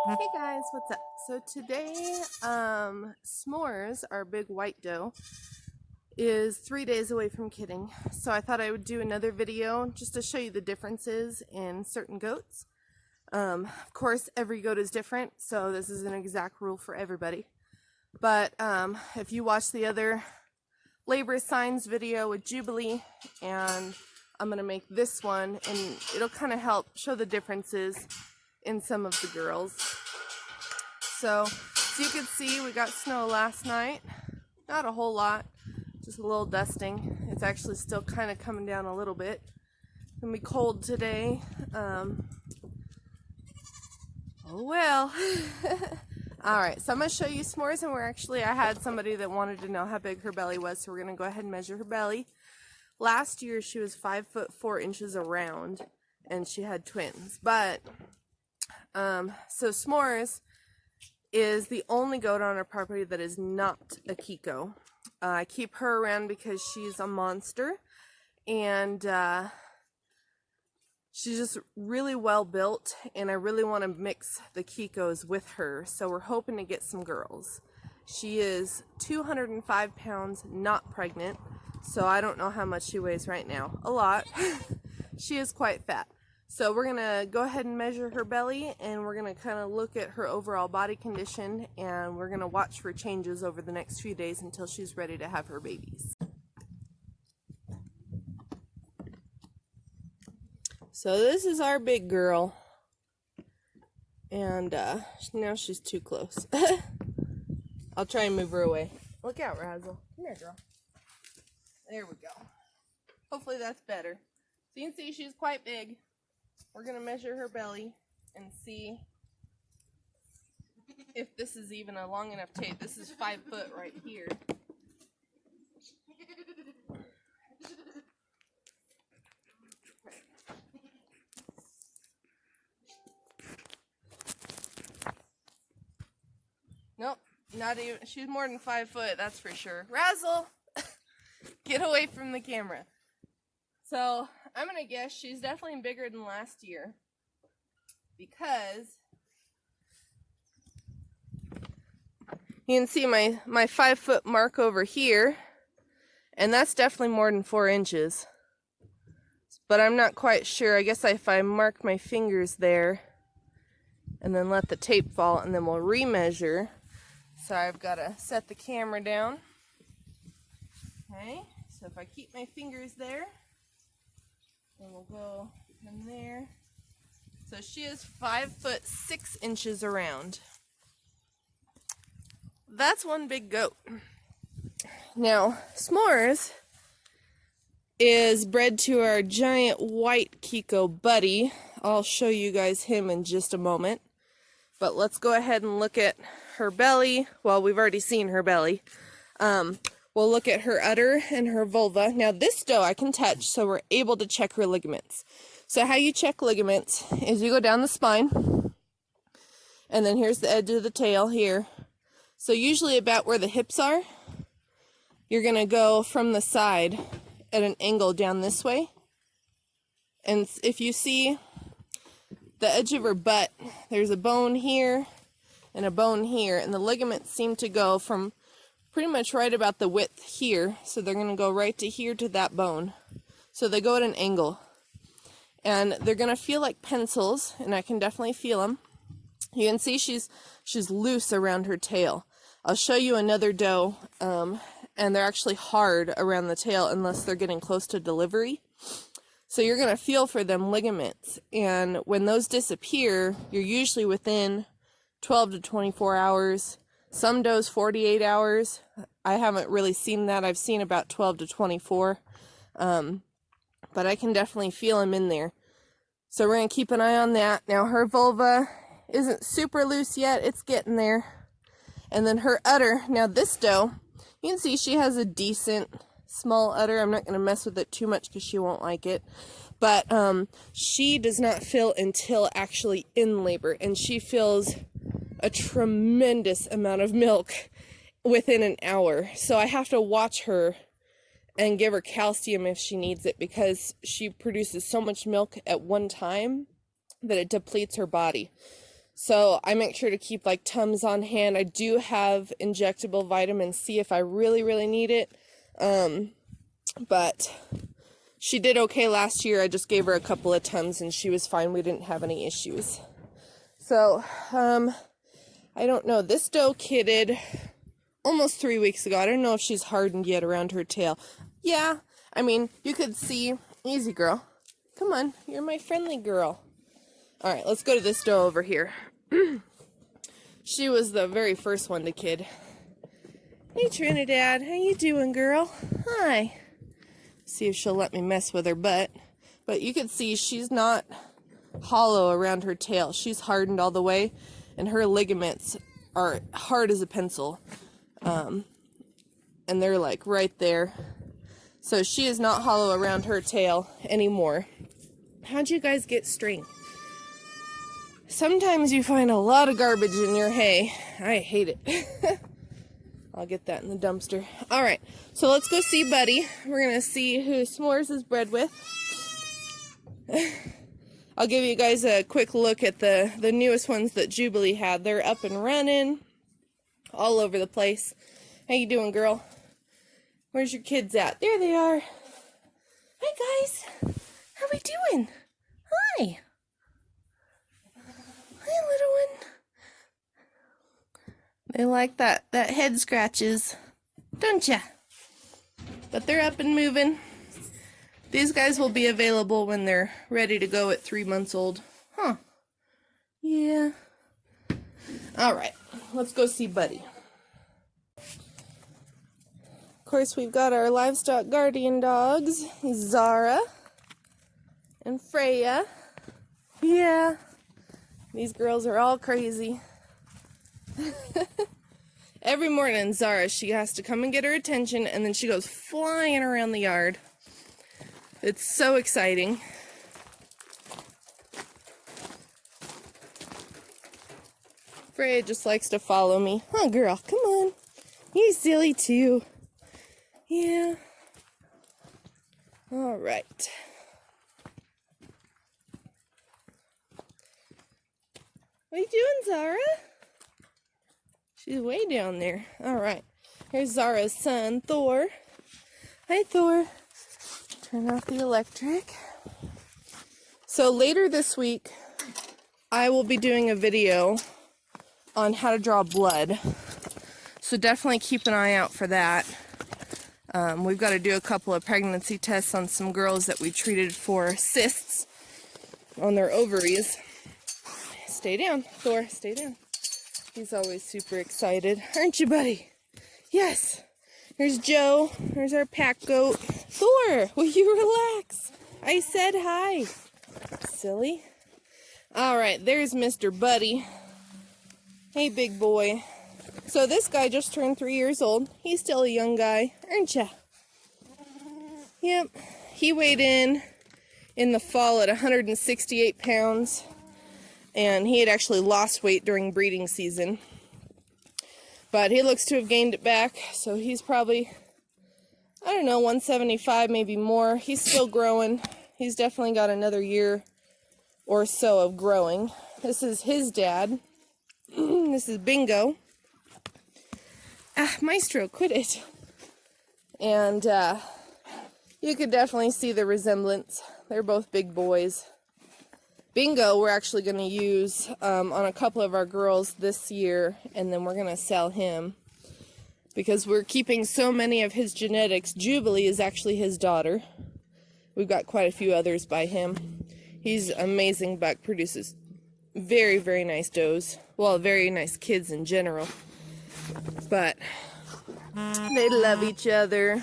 Hey guys, what's up? So today, S'mores, our big white doe, is 3 days away from kidding. So I thought I would do another video just to show you the differences in certain goats. Of course, every goat is different, so this is an exact rule for everybody. But if you watch the other labor signs video with Jubilee, and I'm going to make this one, and it'll kind of help show the differences in some of the girls. So, as you can see, we got snow last night. Not a whole lot, just a little dusting. It's actually still kind of coming down a little bit. It's gonna be cold today. Oh well. Alright, so I'm going to show you S'mores, and I had somebody that wanted to know how big her belly was, so we're going to go ahead and measure her belly. Last year she was 5 foot 4 inches around, and she had twins. But so S'mores is the only goat on our property that is not a Kiko. I keep her around because she's a monster, and she's just really well built, and I really want to mix the Kikos with her, so we're hoping to get some girls. She is 205 pounds, not pregnant, so I don't know how much she weighs right now. A lot. She is quite fat. So we're going to go ahead and measure her belly, and we're going to kind of look at her overall body condition, and we're going to watch for changes over the next few days until she's ready to have her babies. So this is our big girl, and now she's too close. I'll try and move her away. Look out, Razzle. Come here, girl. There we go. Hopefully that's better. So you can see she's quite big. We're going to measure her belly and see if this is even a long enough tape. This is 5 foot right here. Nope, not even. She's more than 5 foot, that's for sure. Razzle! Get away from the camera. So, I'm going to guess she's definitely bigger than last year, because you can see my 5 foot mark over here, and that's definitely more than 4 inches. But I'm not quite sure. I guess if I mark my fingers there and then let the tape fall, and then we'll remeasure. So I've got to set the camera down. Okay, so if I keep my fingers there, and we'll go in there. So she is 5 foot 6 inches around. That's one big goat. Now, S'mores is bred to our giant white Kiko buddy. I'll show you guys him in just a moment. But let's go ahead and look at her belly. Well, we've already seen her belly. We'll look at her udder and her vulva. Now this doe I can touch, so we're able to check her ligaments. So how you check ligaments is you go down the spine, and then here's the edge of the tail here. So usually about where the hips are, you're going to go from the side at an angle down this way. And if you see the edge of her butt, there's a bone here and a bone here, and the ligaments seem to go from pretty much right about the width here, so they're going to go right to here to that bone. So they go at an angle, and they're going to feel like pencils, and I can definitely feel them. You can see she's loose around her tail. I'll show you another doe, and they're actually hard around the tail unless they're getting close to delivery. So you're going to feel for them ligaments, and when those disappear, you're usually within 12 to 24 hours. Some does 48 hours. I haven't really seen that. I've seen about 12 to 24. But I can definitely feel them in there. So we're going to keep an eye on that. Now her vulva isn't super loose yet. It's getting there. And then her udder. Now this doe, you can see she has a decent small udder. I'm not going to mess with it too much because she won't like it. But she does not fill until actually in labor. And she fills a tremendous amount of milk within an hour. So I have to watch her and give her calcium if she needs it, because she produces so much milk at one time that it depletes her body. So I make sure to keep like Tums on hand. I do have injectable vitamin C if I really, really need it. But she did okay last year. I just gave her a couple of Tums and she was fine. We didn't have any issues. So, I don't know. This doe kidded almost 3 weeks ago. I don't know if she's hardened yet around her tail. Yeah, I mean, you could see. Easy, girl. Come on, you're my friendly girl. All right, let's go to this doe over here. She was the very first one to kid. Hey, Trinidad. How you doing, girl? Hi. See if she'll let me mess with her butt. But you can see she's not hollow around her tail. She's hardened all the way, and her ligaments are hard as a pencil. And they're like right there. So she is not hollow around her tail anymore. How'd you guys get strength? Sometimes you find a lot of garbage in your hay. I hate it. I'll get that in the dumpster. All right, so let's go see Buddy. We're going to see who S'mores is bred with. I'll give you guys a quick look at the newest ones that Jubilee had. They're up and running all over the place. How you doing, girl? Where's your kids at? There they are. Hi, guys. How we doing? Hi. Hi, little one. They like that head scratches, don't ya? But they're up and moving. These guys will be available when they're ready to go at 3 months old. Huh. Yeah. All right, let's go see Buddy. Of course, we've got our livestock guardian dogs, Zara and Freya. Yeah. These girls are all crazy. Every morning, Zara, she has to come and get her attention, and then she goes flying around the yard. It's so exciting. Freya just likes to follow me. Huh, girl? Come on. You silly, too. Yeah. All right. What are you doing, Zara? She's way down there. All right. Here's Zara's son, Thor. Hi, Thor. Turn off the electric. So later this week, I will be doing a video on how to draw blood. So definitely keep an eye out for that. We've got to do a couple of pregnancy tests on some girls that we treated for cysts on their ovaries. Stay down, Thor, stay down. He's always super excited. Aren't you, buddy? Yes. Here's Joe. Here's our pack goat. Thor, will you relax? I said hi. Silly. All right, there's Mr. Buddy. Hey, big boy. So this guy just turned 3 years old. He's still a young guy, aren't ya? Yep. He weighed in the fall at 168 pounds. And he had actually lost weight during breeding season. But he looks to have gained it back. So he's probably, I don't know, 175, maybe more. He's still growing. He's definitely got another year or so of growing. This is his dad. This is Bingo. Maestro, quit it. And you could definitely see the resemblance. They're both big boys. Bingo we're actually going to use on a couple of our girls this year, and then we're going to sell him because we're keeping so many of his genetics. Jubilee is actually his daughter. We've got quite a few others by him. He's an amazing buck, produces very, very nice does. Well, very nice kids in general. But they love each other.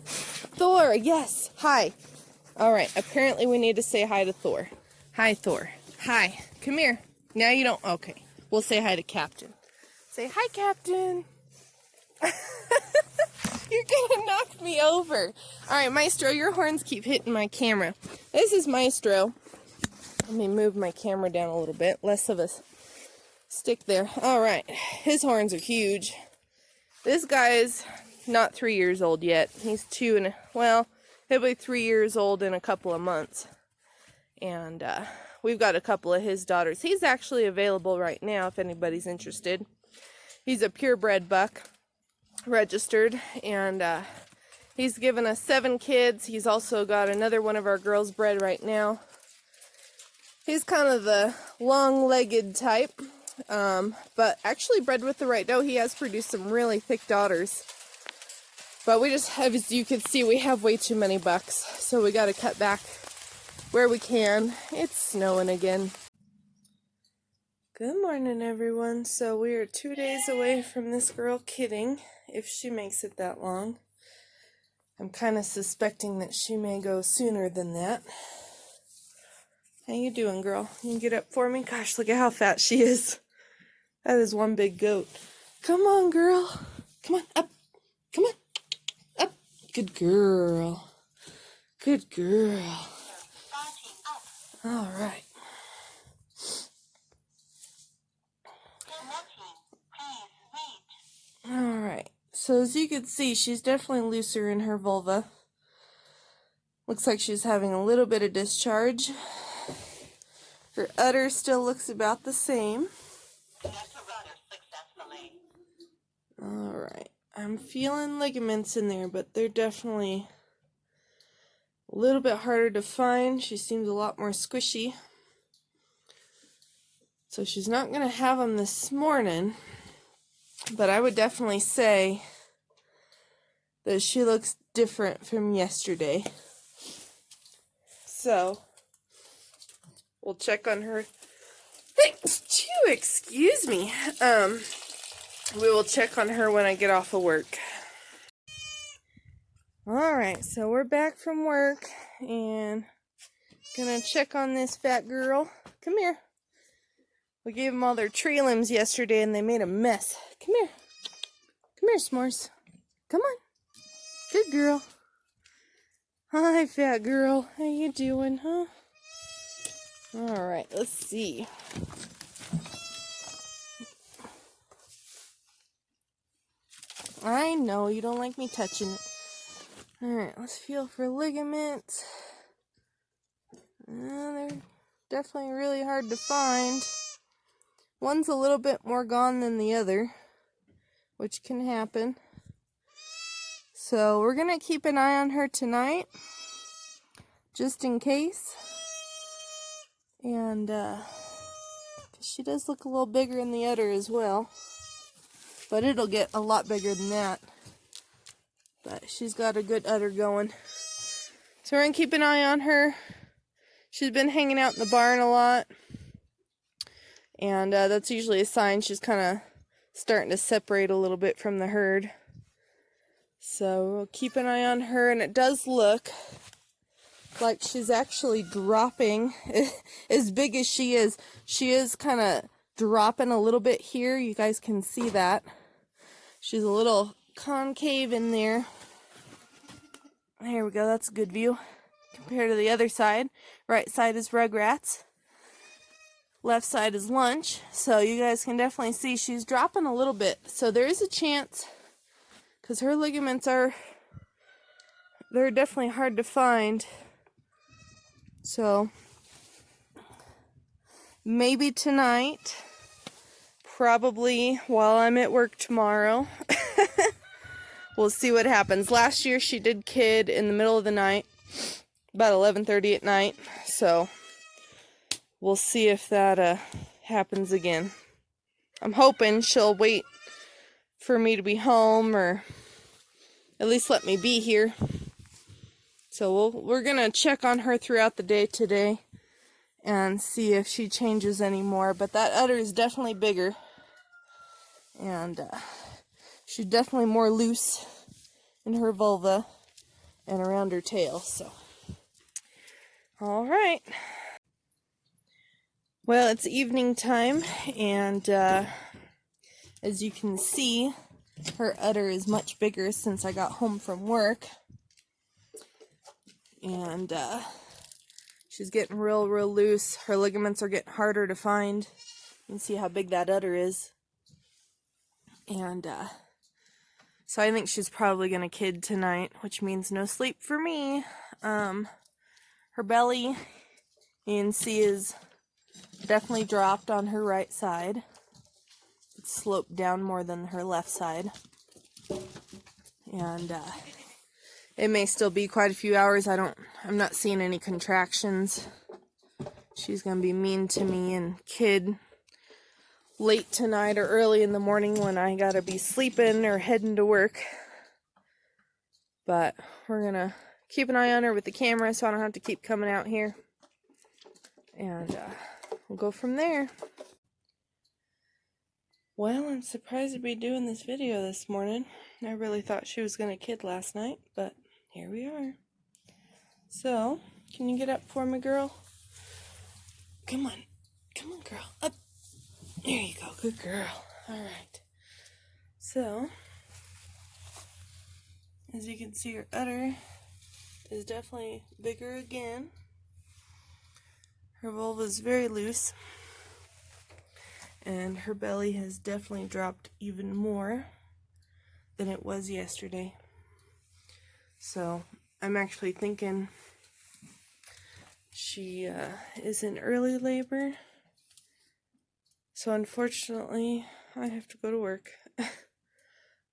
Thor, yes, hi. All right, apparently we need to say hi to Thor. Hi, Thor. Hi. Come here. Now you don't. Okay. We'll say hi to Captain. Say hi, Captain. You're going to knock me over. All right, Maestro, your horns keep hitting my camera. This is Maestro. Let me move my camera down a little bit. Less of a stick there. All right. His horns are huge. This guy's not 3 years old yet. He's 2 and, well, he'll be 3 years old in a couple of months. And we've got a couple of his daughters. He's actually available right now if anybody's interested. He's a purebred buck, registered, and he's given us 7 kids. He's also got another one of our girls bred right now. He's kind of the long-legged type, but actually bred with the right doe. He has produced some really thick daughters. But we just have, as you can see, we have way too many bucks, so we got to cut back where we can. It's snowing again. Good morning, everyone. So we are 2 days away from this girl kidding, if she makes it that long. I'm kind of suspecting that she may go sooner than that. How you doing, girl? You can get up for me? Gosh, look at how fat she is. That is one big goat. Come on, girl. Come on, up. Come on. Up. Good girl. Good girl. All right. All right. So as you can see, she's definitely looser in her vulva. Looks like she's having a little bit of discharge. Her udder still looks about the same. Alright, I'm feeling ligaments in there, but they're definitely a little bit harder to find. She seems a lot more squishy. So she's not going to have them this morning, but I would definitely say that she looks different from yesterday. So we'll check on her. Excuse me. We will check on her when I get off of work. Alright, so we're back from work and gonna check on this fat girl. Come here. We gave them all their tree limbs yesterday and they made a mess. Come here. Come here, S'mores. Come on. Good girl. Hi, fat girl. How you doing, huh? Alright, let's see. I know you don't like me touching it. Alright, let's feel for ligaments. They're definitely really hard to find. One's a little bit more gone than the other, which can happen. So we're going to keep an eye on her tonight, just in case. And she does look a little bigger in the udder as well. But it'll get a lot bigger than that. But she's got a good udder going. So we're going to keep an eye on her. She's been hanging out in the barn a lot. And that's usually a sign she's kind of starting to separate a little bit from the herd. So we'll keep an eye on her. And it does look like she's actually dropping. As big as she is kind of dropping a little bit here. You guys can see that. She's a little concave in there. There we go. That's a good view compared to the other side. Right side is Rugrats. Left side is Lunch. So you guys can definitely see she's dropping a little bit. So there is a chance, because her ligaments they're definitely hard to find. So maybe tonight, probably while I'm at work tomorrow. We'll see what happens. Last year she did kid in the middle of the night, about 11:30 at night. So we'll see if that happens again. I'm hoping she'll wait for me to be home, or at least let me be here. So we're gonna check on her throughout the day today and see if she changes anymore. But that udder is definitely bigger, and she's definitely more loose in her vulva and around her tail. So, all right. Well, it's evening time, and as you can see, her udder is much bigger since I got home from work. And she's getting real loose. Her ligaments are getting harder to find. You can see how big that udder is. And so I think she's probably going to kid tonight, which means no sleep for me. Her belly, you can see, is Definitely dropped on her right side. It sloped down more than her left side. And it may still be quite a few hours. I'm not seeing any contractions. She's gonna be mean to me and kid late tonight or early in the morning when I gotta be sleeping or heading to work. But we're gonna keep an eye on her with the camera so I don't have to keep coming out here. And we'll go from there. Well, I'm surprised to be doing this video this morning. I really thought she was gonna kid last night, but here we are. So, can you get up for me, girl? Come on. Come on, girl. Up. There you go. Good girl. Alright. So, as you can see, her udder is definitely bigger again. Her vulva is very loose. And her belly has definitely dropped even more than it was yesterday. So, I'm actually thinking she is in early labor. So unfortunately, I have to go to work.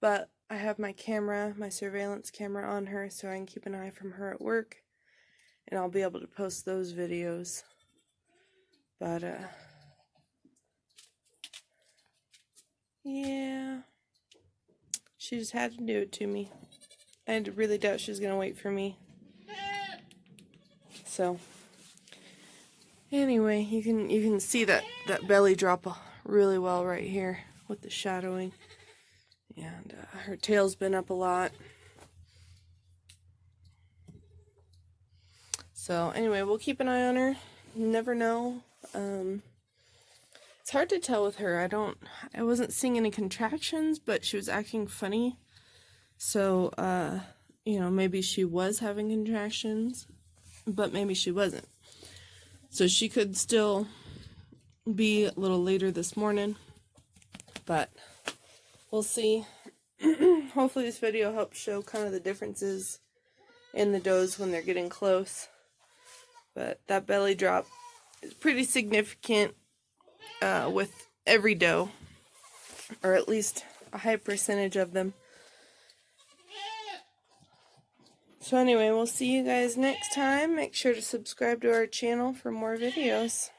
But I have my camera, my surveillance camera on her, so I can keep an eye from her at work. And I'll be able to post those videos. But, yeah. She just had to do it to me. I really doubt she's going to wait for me. So, anyway, you can see that belly drop really well right here with the shadowing. And her tail's been up a lot. So, anyway, we'll keep an eye on her. You never know. It's hard to tell with her. I wasn't seeing any contractions, but she was acting funny. So, you know, maybe she was having contractions, but maybe she wasn't. So she could still be a little later this morning, but we'll see. Hopefully this video helps show kind of the differences in the does when they're getting close. But that belly drop is pretty significant with every doe, or at least a high percentage of them. So anyway, we'll see you guys next time. Make sure to subscribe to our channel for more videos.